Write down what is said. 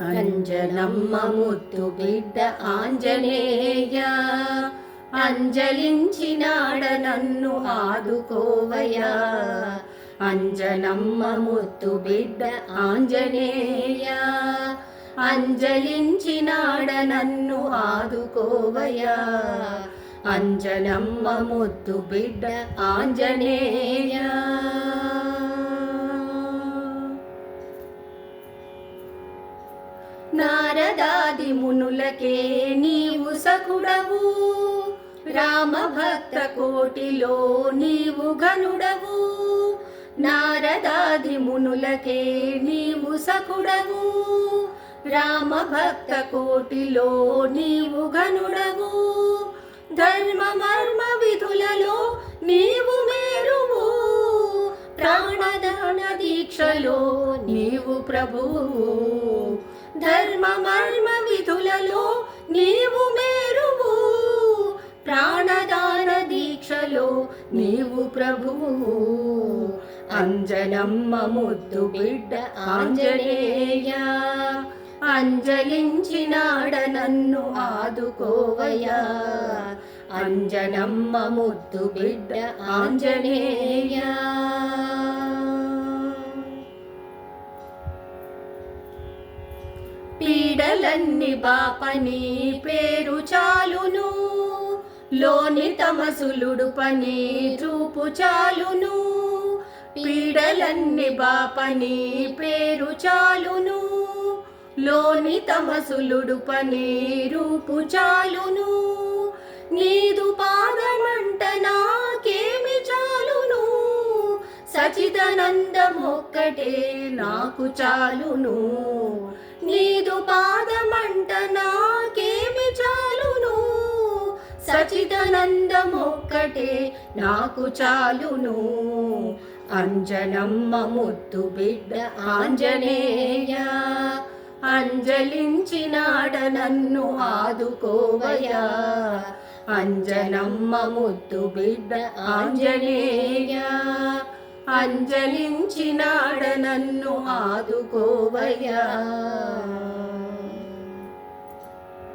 అంజనమ్మ ముద్దు బిడ్డ ఆంజనేయ, అంజలించినాడ నన్ను ఆదుకోవయ్యా. అంజనమ్మ ముద్దు బిడ్డ ఆంజనేయ, అంజలించినాడ నన్ను ఆదుకోవయ్యా. అంజనమ్మ ముద్దు బిడ్డ ఆంజనేయ. నారదాది మునులకే నీవు సకుడవు, రామ భక్త కోటిలో నీవు ఘనుడవు. నారదాది మునులకే నీవు సకుడవు, రామ భక్త కోటిలో నీవు ఘనుడవు. ధర్మ మర్మ విధులలో నీవు మేరువు, ప్రాణదాన దీక్షలో నీవు ప్రభువు. ధర్మ మర్మ విధులలో నీవు మేరువు, ప్రాణదాన దీక్షలో నీవు ప్రభువు. అంజనమ్మ ముద్దు బిడ్డ ఆంజనేయ, అంజలించినాడ నన్ను ఆదుకోవయ్యా. అంజనమ్మ ముద్దు బిడ్డ ఆంజనేయ. పీడలన్ని బాపని పేరు చాలును, లోని తమసులుడు పని చూపు చాలును. పీడలన్ని బాపని పేరు చాలును, లోని తమసులుడు పని రూపు చాలును. నీదు పాదమంట నాకేమి చాలును, సచిదానందమొక్కటే నాకు చాలును. నీదు పాదమంట నాకేమి చాలును, సచిదానందమొక్కటే నాకు చాలును. అంజనమ్మ ముద్దు బిడ్డ ఆంజనేయ, అంజలించినాడ నన్ను ఆదుకోవయ్యా. అంజనమ్మ ముద్దు బిడ్డ ఆంజనేయ, అంజలించినాడ నన్ను ఆదుకోవయ్యా.